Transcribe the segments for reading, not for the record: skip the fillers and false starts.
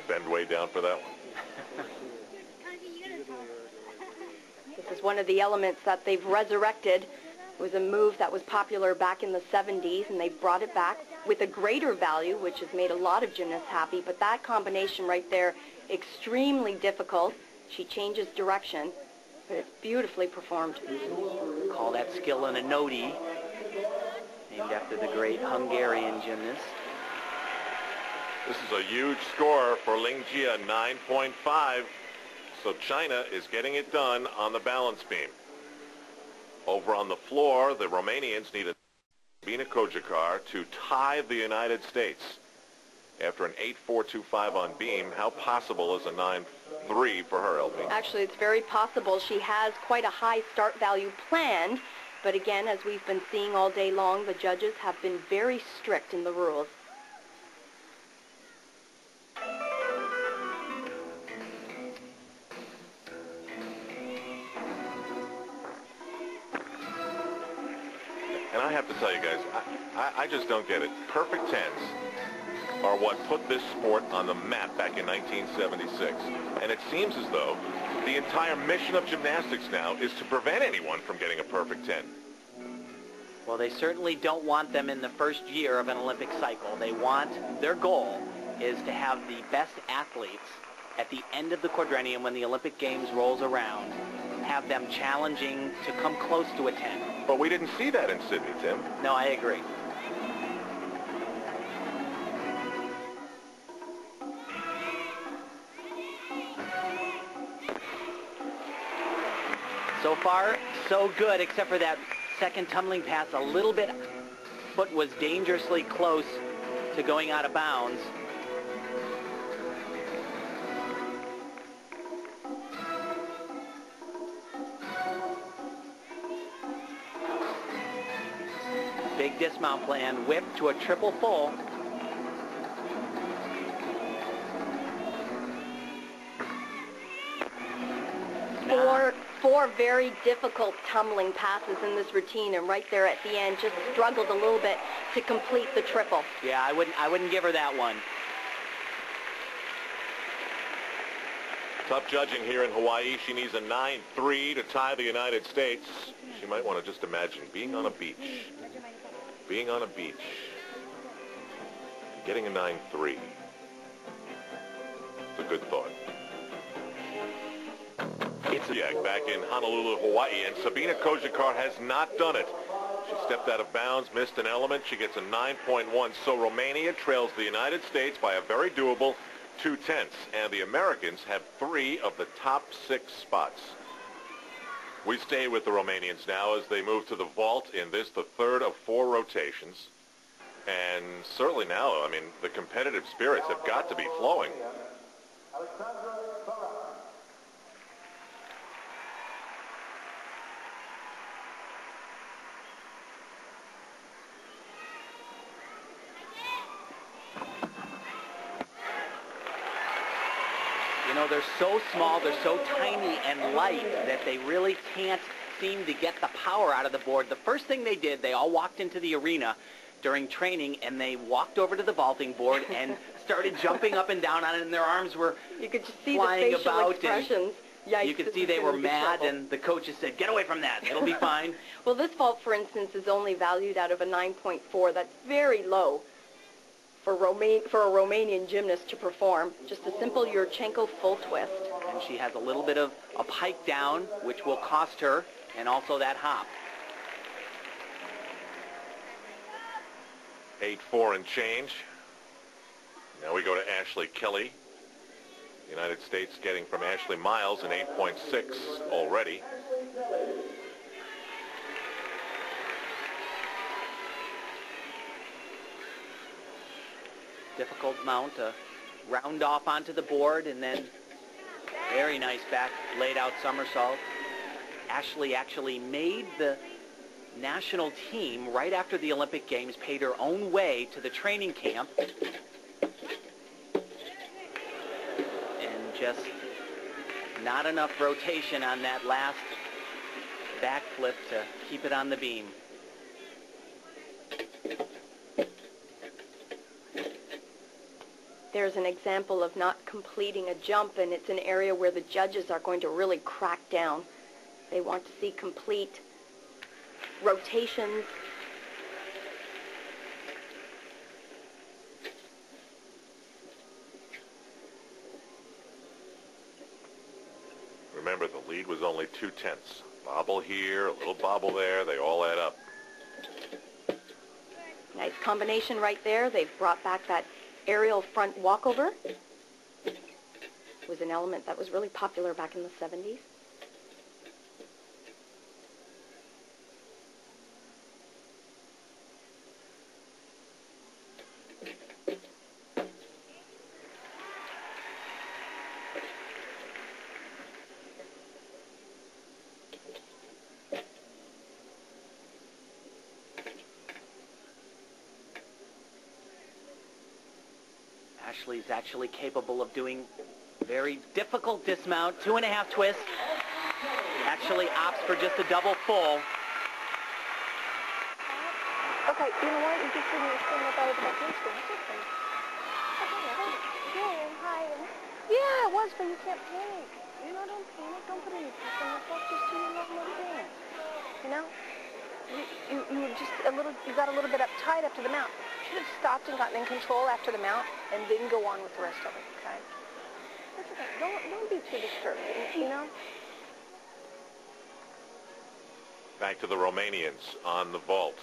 Bend way down for that one. This is one of the elements that they've resurrected. It was a move that was popular back in the 70s, and they brought it back with a greater value, which has made a lot of gymnasts happy. But that combination right there, extremely difficult. She changes direction, but it's beautifully performed. Call that skill in a nodi, named after the great Hungarian gymnast. This is a huge score for Ling Jia, 9.5. So China is getting it done on the balance beam. Over on the floor, the Romanians need a Sabina Kojakar to tie the United States. After an 8.425 on beam, how possible is a 9.3 for her, LP? Actually, it's very possible. She has quite a high start value planned, but again, as we've been seeing all day long, the judges have been very strict in the rules. And I have to tell you guys, I just don't get it. Perfect tens are what put this sport on the map back in 1976. And it seems as though the entire mission of gymnastics now is to prevent anyone from getting a perfect 10. Well, they certainly don't want them in the first year of an Olympic cycle. Their goal is to have the best athletes at the end of the quadrennium when the Olympic Games rolls around, have them challenging to come close to a 10. But we didn't see that in Sydney, Tim. No, I agree. So far, so good, except for that second tumbling pass. A little bit, foot was dangerously close to going out of bounds. Big dismount plan, whip to a triple full. Four very difficult tumbling passes in this routine, and right there at the end just struggled a little bit to complete the triple. Yeah, I wouldn't give her that one. Tough judging here in Hawaii. She needs a 9.3 to tie the United States. She might want to just imagine being on a beach. Being on a beach. Getting a 9.3. It's a good thought. It's back in Honolulu, Hawaii, and Sabina Kojakar has not done it. She stepped out of bounds, missed an element. She gets a 9.1. So Romania trails the United States by a very doable 0.2, and the Americans have 3 of the top 6 spots. We stay with the Romanians now as they move to the vault in this, the third of 4 rotations. And certainly now, I mean, the competitive spirits have got to be flowing. You know, they're so small, they're so tiny and light that they really can't seem to get the power out of the board. The first thing they did, they all walked into the arena during training, and they walked over to the vaulting board and started jumping up and down on it, and their arms were You could just see flying the facial about. expressions. Yikes, You could see they were mad, and the coaches said, "Get away from that. It'll be fine." Well, this vault, for instance, is only valued out of a 9.4. That's very low for a Romanian gymnast to perform. Just a simple Yurchenko full twist. And she has a little bit of a pike down, which will cost her, and also that hop. 8.4 and change. Now we go to Ashley Kelly. United States getting from Ashley Miles an 8.6 already. Difficult mount to round off onto the board, and then very nice back laid out somersault. Ashley actually made the national team right after the Olympic Games, paid her own way to the training camp, and just not enough rotation on that last backflip to keep it on the beam. There's an example of not completing a jump, and it's an area where the judges are going to really crack down. They want to see complete rotations. Remember, the lead was only 0.2. Bobble here, a little bobble there, they all add up. Nice combination right there. They've brought back that aerial front walkover. It was an element that was really popular back in the 70s. Ashley's actually capable of doing very difficult dismount, 2.5 twists. Actually opts for just a double full. Okay, you know what? You just didn't stand up out of the back windscreen. It's okay. Yeah, it was, but you can't panic. You know, don't panic. Don't put any pressure on yourself. Just do your normal dance. You know? You were just a little, you got a little bit uptight after the mount. You should have stopped and gotten in control after the mount and then go on with the rest of it, okay? That's okay. Don't be too disturbed, you know? Back to the Romanians on the vault.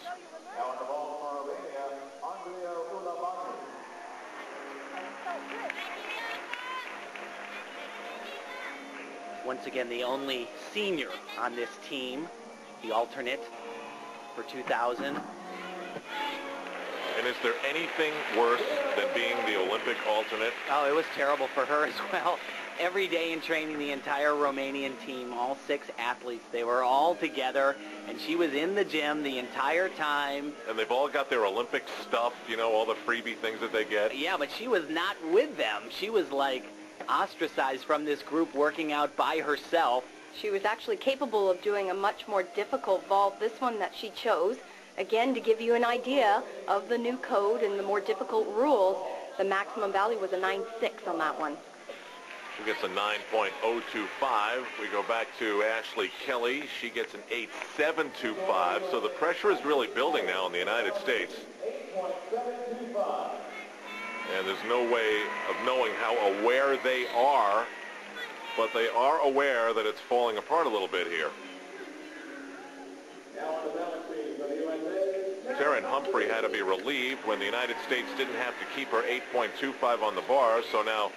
Now on the vault for Romania, Andrea Ulabani. Once again, the only senior on this team, the alternate for 2000. And is there anything worse than being the Olympic alternate? Oh, it was terrible for her as well. Every day in training, the entire Romanian team, all 6 athletes, they were all together, and she was in the gym the entire time. And they've all got their Olympic stuff, you know, all the freebie things that they get. Yeah, but she was not with them. She was like ostracized from this group, working out by herself. She was actually capable of doing a much more difficult vault, this one that she chose. Again, to give you an idea of the new code and the more difficult rules, the maximum value was a 9.6 on that one. She gets a 9.025. We go back to Ashley Kelly. She gets an 8.725. So the pressure is really building now in the United States. And there's no way of knowing how aware they are, but they are aware that it's falling apart a little bit here. Taryn Humphrey had to be relieved when the United States didn't have to keep her 8.25 on the bar, so now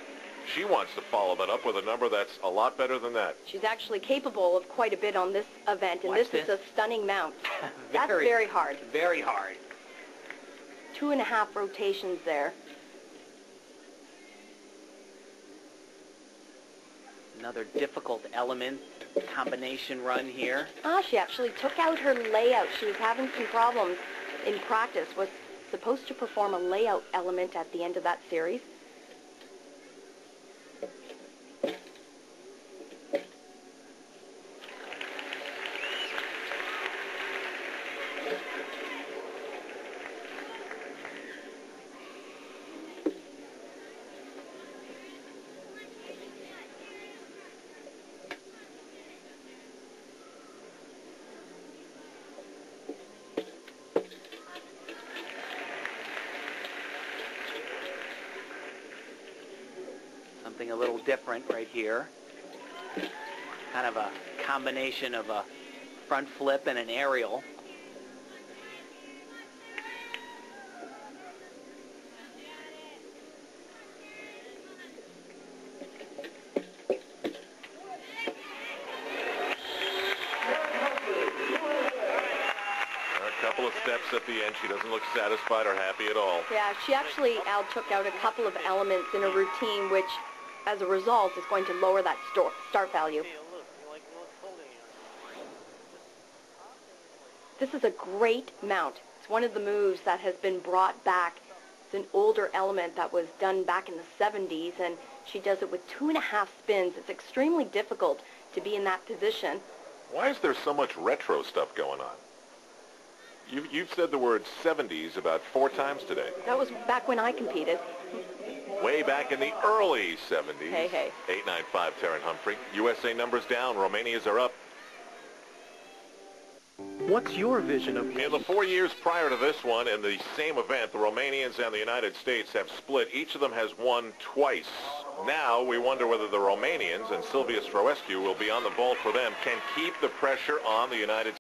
she wants to follow that up with a number that's a lot better than that. She's actually capable of quite a bit on this event, and this is a stunning mount. That's very hard. Very hard. 2.5 rotations there. Another difficult element, combination run here. She actually took out her layout. She was having some problems in practice, was supposed to perform a layout element at the end of that series. Something a little different right here. Kind of a combination of a front flip and an aerial. A couple of steps at the end. She doesn't look satisfied or happy at all. Yeah, she actually took out a couple of elements in a routine, which, as a result, is going to lower that start value. This is a great mount. It's one of the moves that has been brought back. It's an older element that was done back in the 70s, and she does it with 2.5 spins. It's extremely difficult to be in that position. Why is there so much retro stuff going on? You've said the word 70s about 4 times today. That was back when I competed. way back in the early 70s. Hey, hey. 895 Taryn Humphrey. USA numbers down. Romania's are up. What's your vision of In the 4 years prior to this one, in the same event, the Romanians and the United States have split. Each of them has won twice. Now we wonder whether the Romanians and Silvia Stroescu will be on the vault for them, can keep the pressure on the United States.